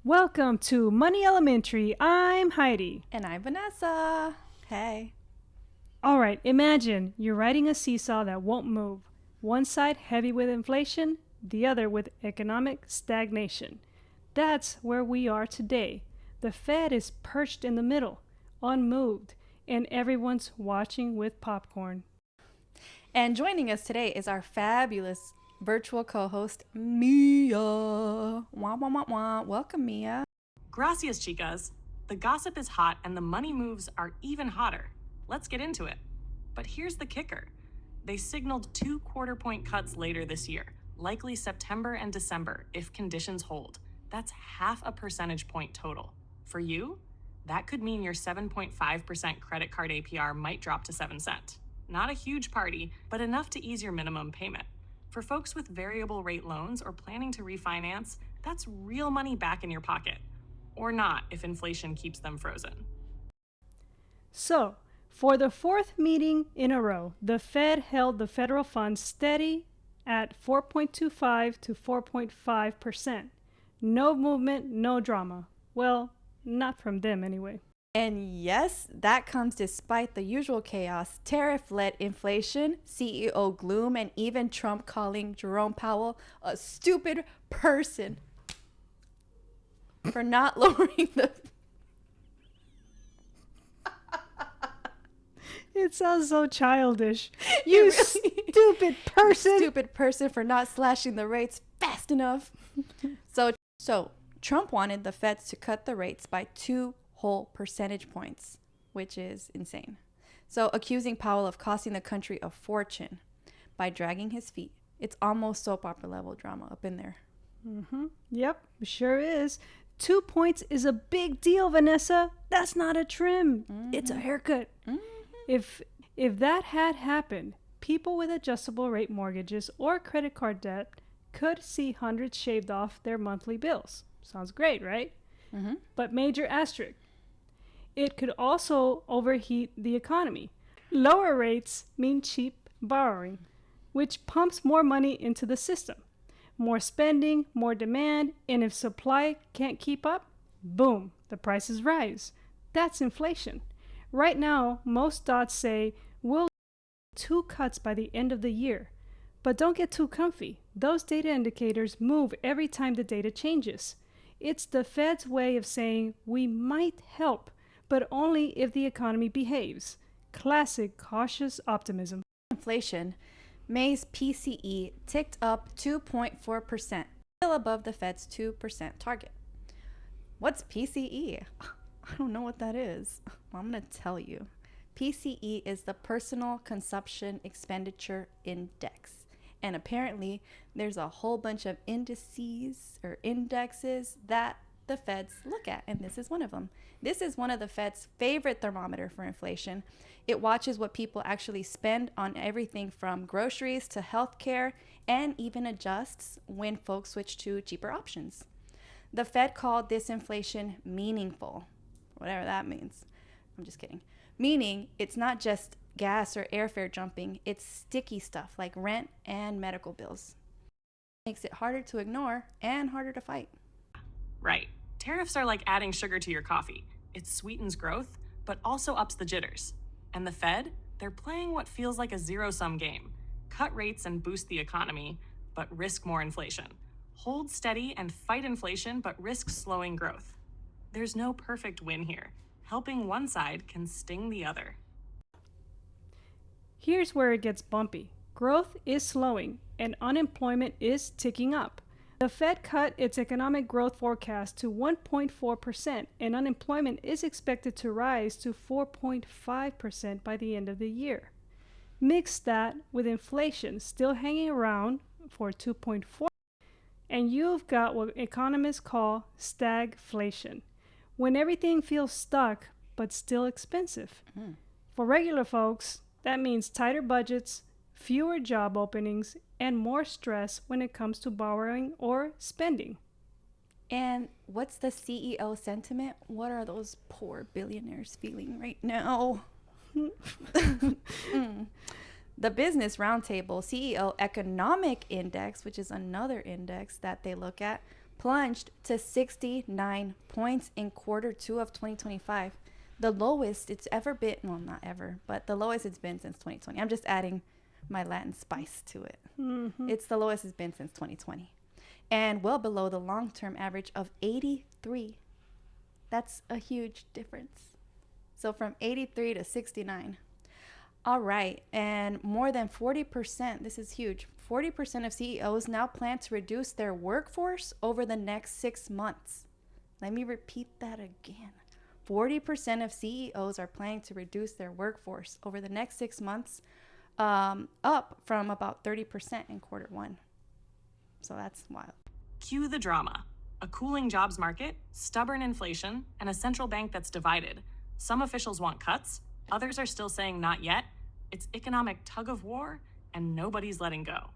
Welcome to Money Elementary. I'm Heidi. And I'm Vanessa. Hey. All right, imagine you're riding a seesaw that won't move. One side heavy with inflation, the other with economic stagnation. That's where we are today. The Fed is perched in the middle, unmoved, and everyone's watching with popcorn. And joining us today is our fabulous virtual co-host, MEIA. Wah, wah, wah, wah. Welcome, MEIA. Gracias, chicas. The gossip is hot and the money moves are even hotter. Let's get into it. But here's the kicker. They signaled 2 quarter-point cuts later this year, likely September and December if conditions hold. That's half a percentage point total. For you, that could mean your 7.5% credit card APR might drop to 7 cents. Not a huge party, but enough to ease your minimum payment. For folks with variable rate loans or planning to refinance, that's real money back in your pocket. Or not if inflation keeps them frozen. So, for the fourth meeting in a row, the Fed held the federal funds steady at 4.25 to 4.5%. No movement, no drama. Well, not from them anyway. And yes, that comes despite the usual chaos, tariff-led inflation, CEO gloom, and even Trump calling Jerome Powell a stupid person for not lowering the... It sounds so childish. You really- stupid person. Stupid person for not slashing the rates fast enough. So Trump wanted the Feds to cut the rates by 2 whole percentage points, which is insane. So accusing Powell of costing the country a fortune by dragging his feet. It's almost soap opera level drama up in there. Yep, sure is. 2 points is a big deal, Vanessa. That's not a trim. It's a haircut. If that had happened, people with adjustable rate mortgages or credit card debt could see hundreds shaved off their monthly bills. Sounds great, right? But major asterisk. It could also overheat the economy. Lower rates mean cheap borrowing, which pumps more money into the system. More spending, more demand, and if supply can't keep up, boom, the prices rise. That's inflation. Right now, most dots say we'll get 2 cuts by the end of the year. But don't get too comfy. Those data indicators move every time the data changes. It's the Fed's way of saying we might help, but only if the economy behaves. Classic cautious optimism. Inflation, May's PCE ticked up 2.4%, still above the Fed's 2% target. What's PCE? I don't know what that is. Well, I'm going to tell you. PCE is the Personal Consumption Expenditure Index. And apparently, there's a whole bunch of indices or indexes that the Feds look at, and this is one of them. This is one of the Fed's favorite thermometer for inflation. It watches what people actually spend on everything from groceries to healthcare, and even adjusts when folks switch to cheaper options. The Fed called this inflation meaningful, whatever that means. I'm just kidding. Meaning it's not just gas or airfare jumping, it's sticky stuff like rent and medical bills. Makes it harder to ignore and harder to fight. Right. Tariffs are like adding sugar to your coffee. It sweetens growth, but also ups the jitters. And the Fed, they're playing what feels like a zero-sum game. Cut rates and boost the economy, but risk more inflation. Hold steady and fight inflation, but risk slowing growth. There's no perfect win here. Helping one side can sting the other. Here's where it gets bumpy. Growth is slowing and unemployment is ticking up. The Fed cut its economic growth forecast to 1.4% and unemployment is expected to rise to 4.5% by the end of the year. Mix that with inflation still hanging around for 2.4%, and you've got what economists call stagflation, when everything feels stuck but still expensive. For regular folks, that means tighter budgets, fewer job openings, and more stress when it comes to borrowing or spending. And what's the CEO sentiment? What are those poor billionaires feeling right now? The Business Roundtable CEO Economic Index, which is another index that they look at, plunged to 69 points in quarter 2 of 2025. The lowest it's ever been, well, not ever, but the lowest it's been since 2020. I'm just adding my Latin spice to it. It's the lowest it's been since 2020. And well below the long-term average of 83. That's a huge difference. So from 83 to 69. All right. And more than 40%, this is huge, 40% of CEOs now plan to reduce their workforce over the next 6 months. Let me repeat that again. 40% of CEOs are planning to reduce their workforce over the next 6 months, up from about 30% in quarter 1. So that's wild. Cue the drama. A cooling jobs market, stubborn inflation, and a central bank that's divided. Some officials want cuts, others are still saying not yet. It's economic tug of war, and nobody's letting go.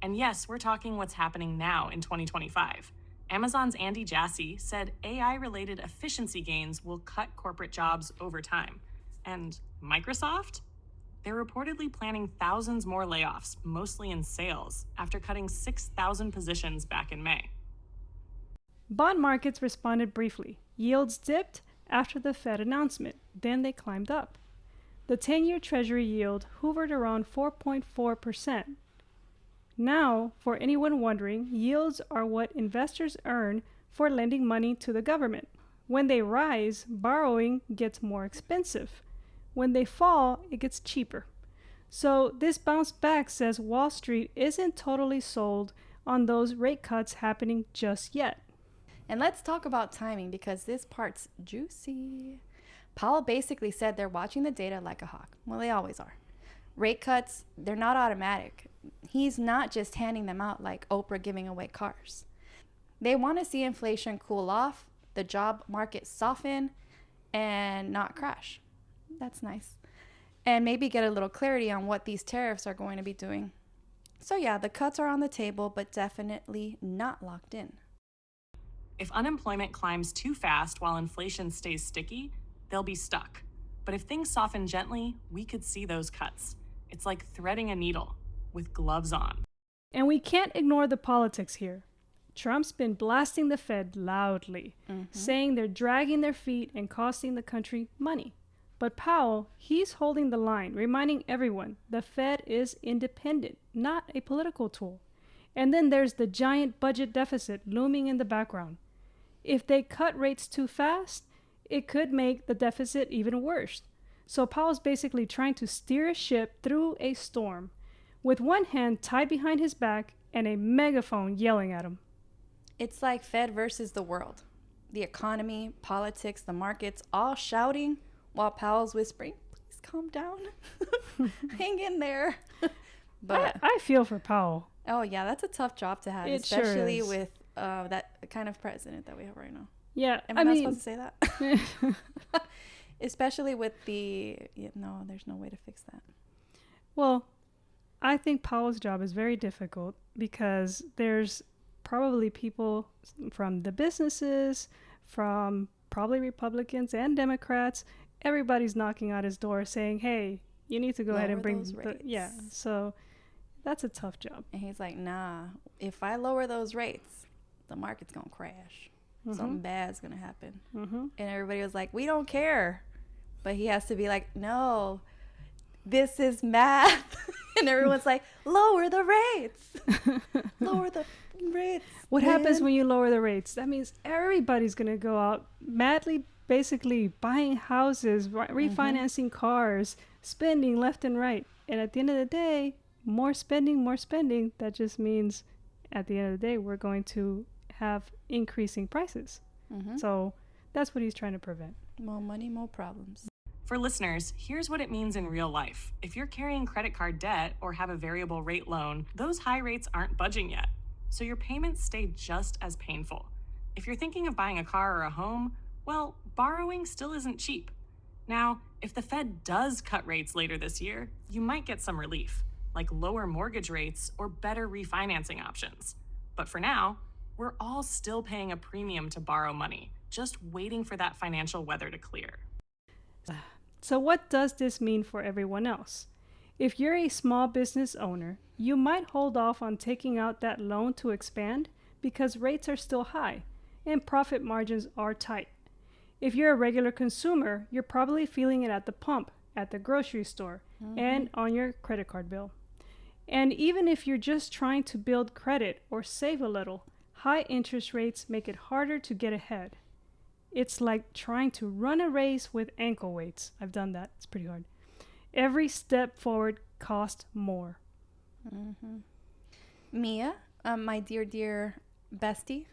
And yes, we're talking what's happening now in 2025. Amazon's Andy Jassy said AI-related efficiency gains will cut corporate jobs over time. And Microsoft? They're reportedly planning thousands more layoffs, mostly in sales, after cutting 6,000 positions back in May. Bond markets responded briefly. Yields dipped after the Fed announcement. Then they climbed up. The 10-year Treasury yield hovered around 4.4%. Now, for anyone wondering, yields are what investors earn for lending money to the government. When they rise, borrowing gets more expensive. When they fall, it gets cheaper. So this bounce back says Wall Street isn't totally sold on those rate cuts happening just yet. And let's talk about timing because this part's juicy. Powell basically said they're watching the data like a hawk. Well, they always are. Rate cuts, they're not automatic. He's not just handing them out like Oprah giving away cars. They want to see inflation cool off, the job market soften, and not crash. That's nice. And maybe get a little clarity on what these tariffs are going to be doing. So yeah, the cuts are on the table, but definitely not locked in. If unemployment climbs too fast while inflation stays sticky, they'll be stuck. But if things soften gently, we could see those cuts. It's like threading a needle with gloves on. And we can't ignore the politics here. Trump's been blasting the Fed loudly, saying they're dragging their feet and costing the country money. But Powell, he's holding the line, reminding everyone the Fed is independent, not a political tool. And then there's the giant budget deficit looming in the background. If they cut rates too fast, it could make the deficit even worse. So Powell's basically trying to steer a ship through a storm with one hand tied behind his back and a megaphone yelling at him. It's like Fed versus the world. The economy, politics, the markets, all shouting while Powell's whispering, please calm down. Hang in there. But I feel for Powell. Oh, yeah, that's a tough job to have, It especially sure is. with that kind of president that we have right now. Yeah, Am I not supposed to say that? Especially with no, there's no way to fix that. Well, I think Powell's job is very difficult because there's probably people from the businesses, from probably Republicans and Democrats. Everybody's knocking on his door saying, hey, you need to go ahead and bring those rates. Yeah, so that's a tough job. And he's like, nah, if I lower those rates, the market's going to crash. Something bad's going to happen. And everybody was like, we don't care. But he has to be like, no, this is math. And everyone's like, lower the rates. Lower the rates. What happens when you lower the rates? That means everybody's going to go out madly, basically buying houses, refinancing cars, spending left and right. And at the end of the day, more spending. That just means at the end of the day, we're going to have increasing prices. So that's what he's trying to prevent. More money, more problems. For listeners, here's what it means in real life. If you're carrying credit card debt or have a variable rate loan, those high rates aren't budging yet. So your payments stay just as painful. If you're thinking of buying a car or a home, well, borrowing still isn't cheap. Now, if the Fed does cut rates later this year, you might get some relief, like lower mortgage rates or better refinancing options. But for now, we're all still paying a premium to borrow money, just waiting for that financial weather to clear. So what does this mean for everyone else? If you're a small business owner, you might hold off on taking out that loan to expand because rates are still high and profit margins are tight. If you're a regular consumer, you're probably feeling it at the pump, at the grocery store, and on your credit card bill. And even if you're just trying to build credit or save a little, high interest rates make it harder to get ahead. It's like trying to run a race with ankle weights. I've done that. It's pretty hard. Every step forward costs more. Mia, my dear bestie,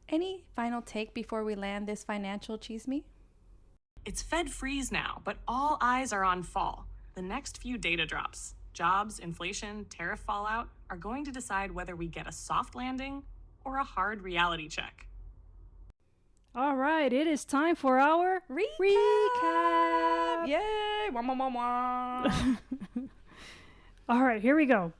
any final take before we land this financial ChisME? It's Fed freeze now, but all eyes are on fall. The next few data drops, jobs, inflation, tariff fallout, are going to decide whether we get a soft landing or a hard reality check. All right, it is time for our recap. Yay! Wah, wah, wah, wah. All right, here we go.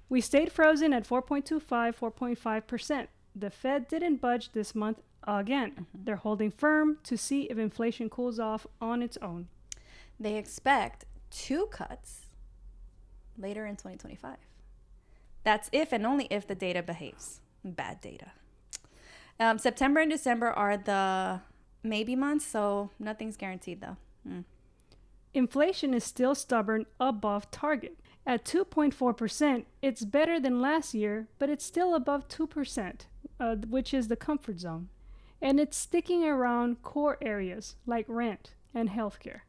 We stayed frozen at 4.25%. The Fed didn't budge this month again. They're holding firm to see if inflation cools off on its own. They expect 2 cuts later in 2025. That's if and only if the data behaves. Bad data. September and December are the maybe months, so nothing's guaranteed though. Inflation is still stubborn above target. At 2.4%, it's better than last year, but it's still above 2%, which is the comfort zone. And it's sticking around core areas like rent and healthcare.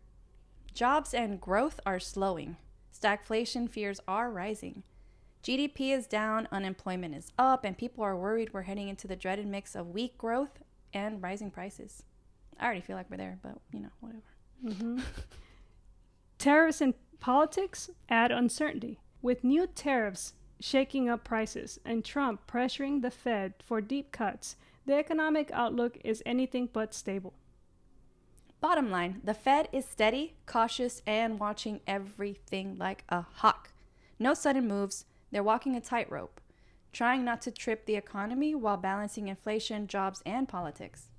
Jobs and growth are slowing. Stagflation fears are rising. GDP is down, unemployment is up, and people are worried we're heading into the dreaded mix of weak growth and rising prices. I already feel like we're there, but whatever. Tariffs and politics add uncertainty. With new tariffs shaking up prices and Trump pressuring the Fed for deep cuts, the economic outlook is anything but stable. Bottom line, the Fed is steady, cautious, and watching everything like a hawk. No sudden moves. They're walking a tightrope, trying not to trip the economy while balancing inflation, jobs, and politics.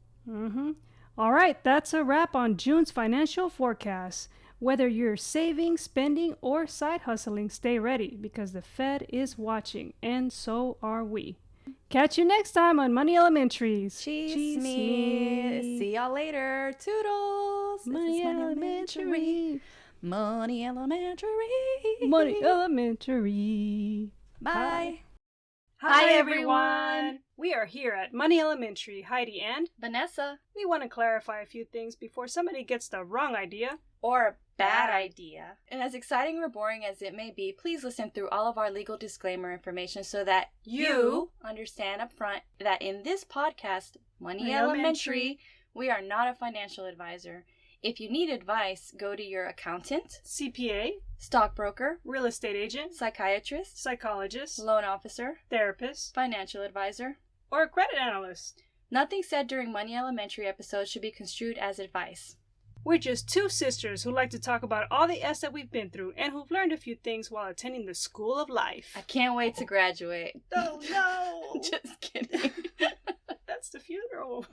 All right, that's a wrap on June's financial forecast. Whether you're saving, spending, or side hustling, stay ready because the Fed is watching, and so are we. Catch you next time on Money Elementary's ChisME. See y'all later. Toodles. Money Elementary. Money Elementary. Money Elementary. Bye. Hi, everyone. We are here at Money Elementary, Heidi and Vanessa. we want to clarify a few things before somebody gets the wrong idea. Or a bad idea. And as exciting or boring as it may be, please listen through all of our legal disclaimer information so that you understand up front that in this podcast, Money Elementary, we are not a financial advisor. If you need advice, go to your accountant, CPA, stockbroker, real estate agent, psychiatrist, psychologist, loan officer, therapist, financial advisor, or a credit analyst. Nothing said during Money Elementary episodes should be construed as advice. We're just two sisters who like to talk about all the S that we've been through and who've learned a few things while attending the school of life. I can't wait to graduate. Oh, no! Just kidding. That's the funeral.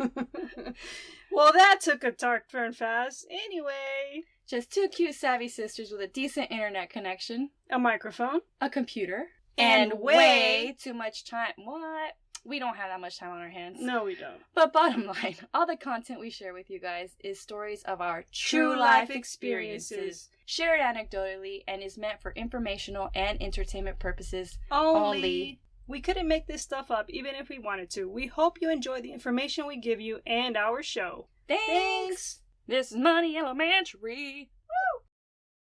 Well, that took a dark turn fast. Anyway. Just two cute, savvy sisters with a decent internet connection, A microphone. a computer, And way too much time. What? We don't have that much time on our hands. No, we don't. But bottom line, all the content we share with you guys is stories of our true life experiences, shared anecdotally, and is meant for informational and entertainment purposes only. We couldn't make this stuff up even if we wanted to. We hope you enjoy the information we give you and our show. Thanks! This is Money Elementary.